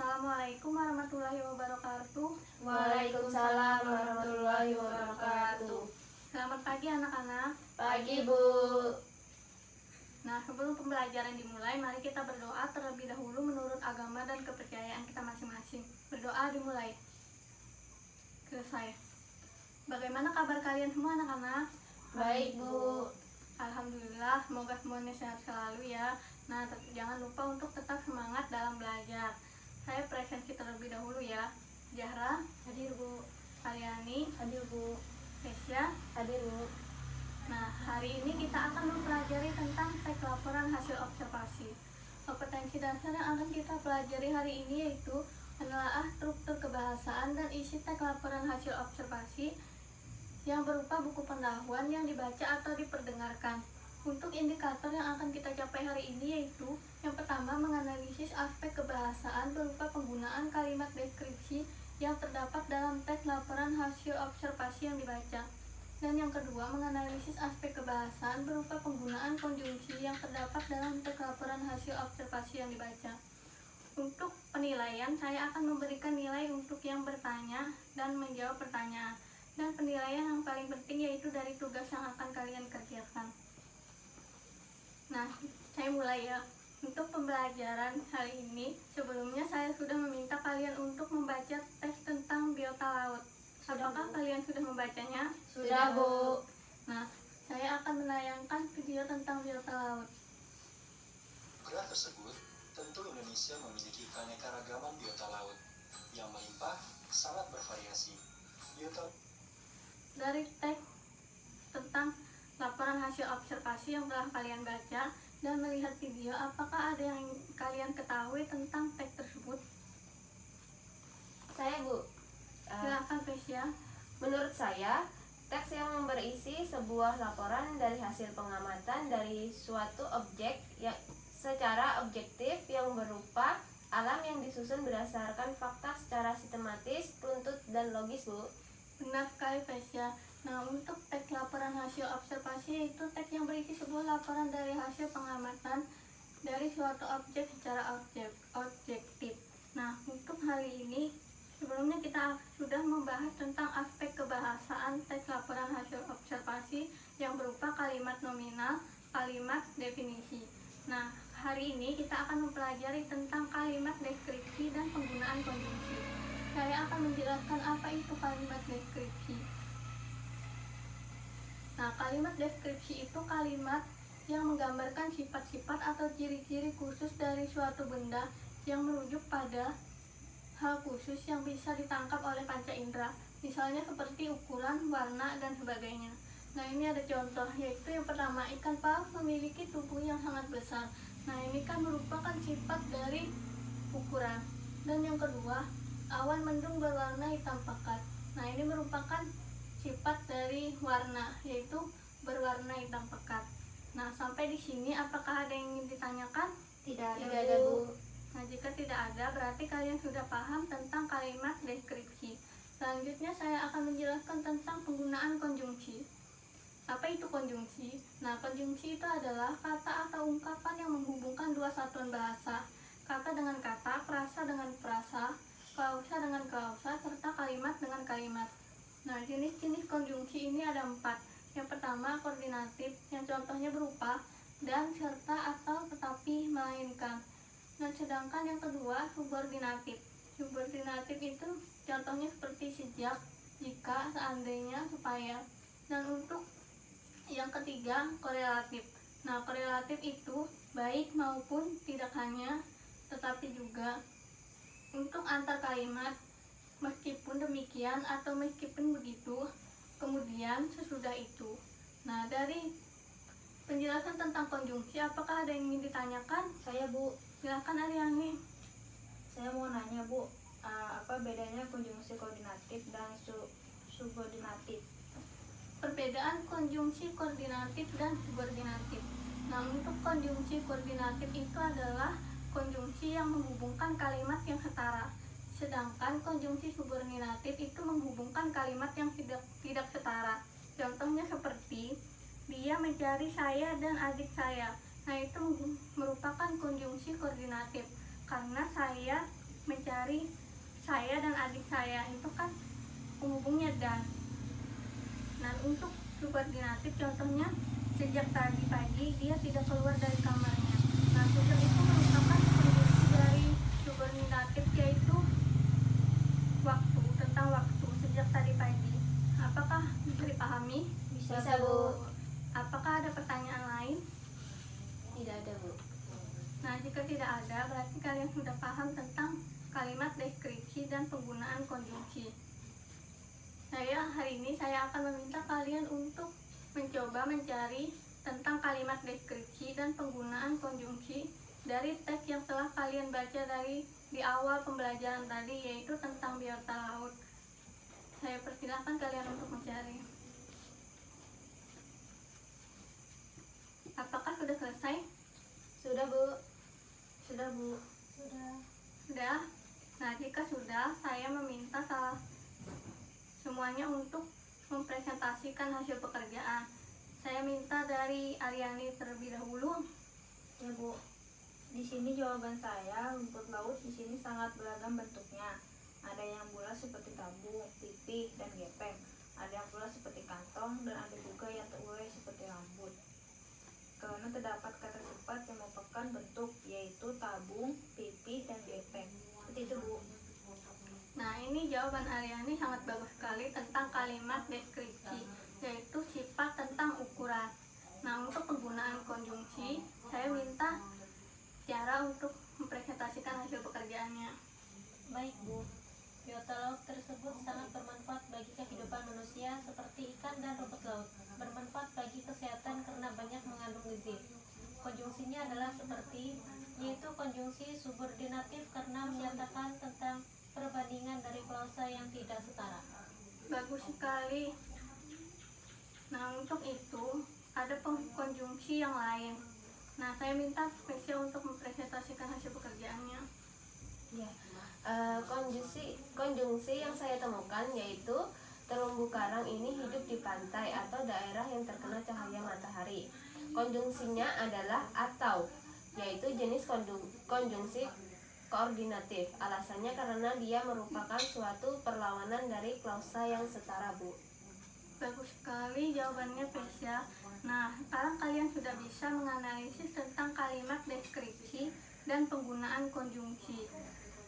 Assalamualaikum warahmatullahi wabarakatuh. Waalaikumsalam warahmatullahi wabarakatuh. Selamat pagi anak-anak. Pagi, Bu. Nah, sebelum pembelajaran dimulai, mari kita berdoa terlebih dahulu menurut agama dan kepercayaan kita masing-masing. Berdoa dimulai. Selesai. Bagaimana kabar kalian semua anak-anak? Baik, Bu. Alhamdulillah, semoga semuanya sehat selalu ya. Nah, jangan lupa untuk tetap semangat dalam belajar. Saya presensi terlebih dahulu ya. Zahra, Hadir, Bu. Aryani, Hadir, Bu. Kesya. Hadir, Bu. Nah, hari ini kita akan mempelajari tentang teks laporan hasil observasi. Kompetensi dasar yang akan kita pelajari hari ini yaitu menelaah struktur kebahasaan dan isi teks laporan hasil observasi yang berupa buku pendahuluan yang dibaca atau diperdengarkan. Untuk indikator yang akan kita capai hari ini yaitu yang pertama, menganalisis aspek kebahasaan berupa penggunaan kalimat deskripsi yang terdapat dalam teks laporan hasil observasi yang dibaca. Dan yang kedua, menganalisis aspek kebahasaan berupa penggunaan konjungsi yang terdapat dalam teks laporan hasil observasi yang dibaca. Untuk penilaian, saya akan memberikan nilai untuk yang bertanya dan menjawab pertanyaan. Dan penilaian yang paling penting yaitu dari tugas yang akan kalian kerjakan. Nah, saya mulai ya. Untuk pembelajaran hari ini, sebelumnya saya sudah meminta kalian untuk membaca teks tentang biota laut. Apakah kalian sudah membacanya? Sudah, Bu. Nah, saya akan menayangkan video tentang biota laut. Graf tersebut, tentu Indonesia memiliki keanekaragaman biota laut yang melimpah, sangat bervariasi. Biota Dari teks tentang laporan hasil observasi yang telah kalian baca dan melihat video, apakah ada yang kalian ketahui tentang teks tersebut? Saya, Bu. Silakan, Kesya. Menurut saya, teks yang berisi sebuah laporan dari hasil pengamatan dari suatu objek yang secara objektif yang berupa alam yang disusun berdasarkan fakta secara sistematis, runtut, dan logis, Bu. Benar sekali, Kesya. Nah, untuk teks laporan hasil observasi yaitu teks yang berisi sebuah laporan dari hasil pengamatan dari suatu objek secara objektif. Nah, untuk hari ini sebelumnya kita sudah membahas tentang aspek kebahasaan teks laporan hasil observasi yang berupa kalimat nominal, kalimat definisi. Nah, hari ini kita akan mempelajari tentang kalimat deskripsi dan penggunaan konjungsi. Saya akan menjelaskan apa itu kalimat deskripsi. Nah, kalimat deskripsi itu kalimat yang menggambarkan sifat-sifat atau ciri-ciri khusus dari suatu benda yang merujuk pada hal khusus yang bisa ditangkap oleh panca indera, misalnya seperti ukuran, warna, dan sebagainya. Nah, ini ada contoh, yaitu yang pertama, ikan paus memiliki tubuh yang sangat besar. Nah, ini kan merupakan sifat dari ukuran. Dan yang kedua, awan mendung berwarna hitam pekat. Nah, ini merupakan sifat dari warna, yaitu berwarna hitam pekat. Nah, sampai di sini apakah ada yang ingin ditanyakan? Tidak ada, Bu. Nah, jika tidak ada, berarti kalian sudah paham tentang kalimat deskripsi. Selanjutnya saya akan menjelaskan tentang penggunaan konjungsi. Apa itu konjungsi? Nah, konjungsi itu adalah kata atau ungkapan yang menghubungkan dua satuan bahasa. Kata dengan kata, frasa dengan frasa, klausa dengan klausa, serta kalimat dengan kalimat. Nah, jenis-jenis konjungsi ini ada 4. Yang pertama, koordinatif, yang contohnya berupa dan, serta, atau, tetapi, melainkan. Nah, sedangkan yang kedua, subordinatif. Subordinatif itu contohnya seperti sejak, jika, seandainya, supaya. Dan untuk yang ketiga, korelatif. Nah, korelatif itu baik maupun tidak hanya, tetapi juga untuk antar kalimat, meskipun demikian atau meskipun begitu, kemudian sesudah itu. Nah, dari penjelasan tentang konjungsi, apakah ada yang ingin ditanyakan? Saya, Bu. Silakan Aryani. Saya mau nanya, Bu, apa bedanya konjungsi koordinatif dan subordinatif? Perbedaan konjungsi koordinatif dan subordinatif. Nah, untuk konjungsi koordinatif itu adalah konjungsi yang menghubungkan kalimat yang setara. Sedangkan konjungsi subordinatif itu menghubungkan kalimat yang tidak setara. Contohnya seperti dia mencari saya dan adik saya. Nah, itu merupakan konjungsi koordinatif karena saya mencari saya dan adik saya itu kan penghubungnya dan. Nah, untuk subordinatif contohnya sejak tadi pagi dia tidak keluar dari kamarnya. Nah, sumber itu merupakan konjungsi dari subordinatif, yaitu waktu, tentang waktu sejak tadi pagi. Apakah bisa dipahami? Bisa, Bu. Apakah ada pertanyaan lain? Tidak ada, Bu. Nah, jika tidak ada, berarti kalian sudah paham tentang kalimat deskripsi dan penggunaan konjungsi. Hari ini saya akan meminta kalian untuk mencoba mencari tentang kalimat deskripsi dan penggunaan konjungsi dari teks yang telah kalian baca di awal pembelajaran tadi, yaitu tentang biota laut. Saya persilahkan kalian untuk mencari. Apakah sudah selesai? Sudah, Bu. Sudah, Bu. Sudah? Nah, jika sudah, saya meminta semuanya untuk mempresentasikan hasil pekerjaan. Saya minta dari Aryani terlebih dahulu. Ya, Bu. Di sini jawaban saya, rumput laut di sini sangat beragam bentuknya. Ada yang bulat seperti tabung, pipih, dan gepeng. Ada yang bulat seperti kantong, dan ada juga yang terurai seperti rambut. Karena terdapat kata sifat yang merupakan bentuk, yaitu tabung, pipih, dan gepeng. Seperti itu, Bu. Nah, ini jawaban Aryani sangat bagus sekali tentang kalimat deskripsi, yaitu sifat tentang ukuran. Nah, untuk penggunaan konjungsi, saya minta cara untuk mempresentasikan hasil pekerjaannya. Baik, Bu. Biota laut tersebut sangat bermanfaat bagi kehidupan manusia seperti ikan dan rumput laut. Bermanfaat bagi kesehatan karena banyak mengandung gizi. Konjungsinya adalah seperti, yaitu konjungsi subordinatif karena menyatakan tentang perbandingan dari klausa yang tidak setara. Bagus sekali. Nah, untuk itu ada konjungsi yang lain. Nah, saya minta spesial untuk mempresentasikan hasil pekerjaannya. Ya. Konjungsi yang saya temukan yaitu terumbu karang ini hidup di pantai atau daerah yang terkena cahaya matahari. Konjungsinya adalah atau, yaitu jenis konjungsi koordinatif. Alasannya karena dia merupakan suatu perlawanan dari klausa yang setara, Bu. Bagus sekali jawabannya, Pesya. Nah, sekarang kalian sudah bisa menganalisis tentang kalimat deskripsi dan penggunaan konjungsi.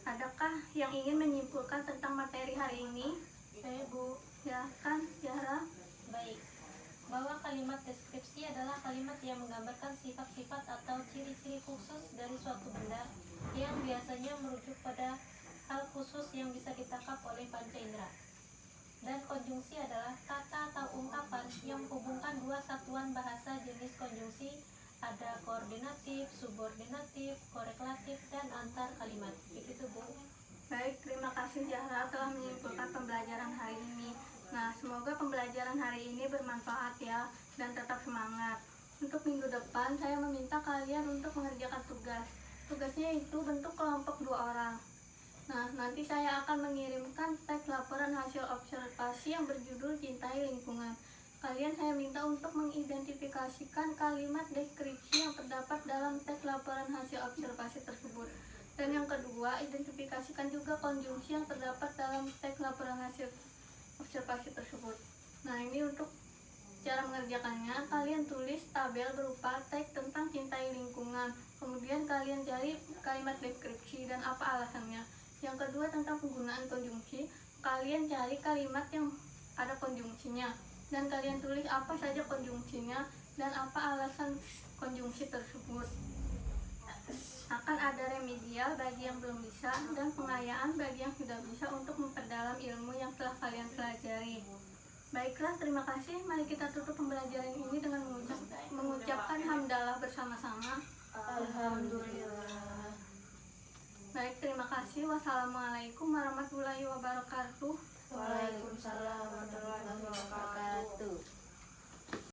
Adakah yang ingin menyimpulkan tentang materi hari ini? Saya, Bu. Ya kan, Zahra? Baik. Bahwa kalimat deskripsi adalah kalimat yang menggambarkan sifat-sifat atau ciri-ciri khusus dari suatu benda yang biasanya merujuk pada hal khusus yang bisa ditangkap oleh panca indera. Dan konjungsi adalah kata atau ungkapan yang menghubungkan dua satuan bahasa jenis konjungsi. Ada koordinatif, subordinatif, korelatif, dan antar kalimat. Begitu, Bu. Baik, terima kasih Zahra telah menyimpulkan pembelajaran hari ini. Nah, semoga pembelajaran hari ini bermanfaat ya, dan tetap semangat. Untuk minggu depan, saya meminta kalian untuk mengerjakan tugas. Tugasnya itu bentuk kelompok 2 orang. Nah, nanti saya akan mengirimkan teks laporan hasil observasi yang berjudul Cintai Lingkungan. Kalian saya minta untuk mengidentifikasikan kalimat deskripsi yang terdapat dalam teks laporan hasil observasi tersebut. Dan yang kedua, identifikasikan juga konjungsi yang terdapat dalam teks laporan hasil observasi tersebut. Nah, ini untuk cara mengerjakannya, kalian tulis tabel berupa teks tentang cintai lingkungan. Kemudian kalian cari kalimat deskripsi dan apa alasannya. Yang kedua, tentang penggunaan konjungsi, kalian cari kalimat yang ada konjungsinya. Dan kalian tulis apa saja konjungsinya dan apa alasan konjungsi tersebut. Akan ada remedial bagi yang belum bisa dan pengayaan bagi yang sudah bisa untuk memperdalam ilmu yang telah kalian pelajari. Baiklah, terima kasih. Mari kita tutup pembelajaran ini dengan mengucapkan hamdalah bersama-sama. Alhamdulillah. Baik, terima kasih. Wassalamualaikum warahmatullahi wabarakatuh. Waalaikumsalam warahmatullahi wabarakatuh.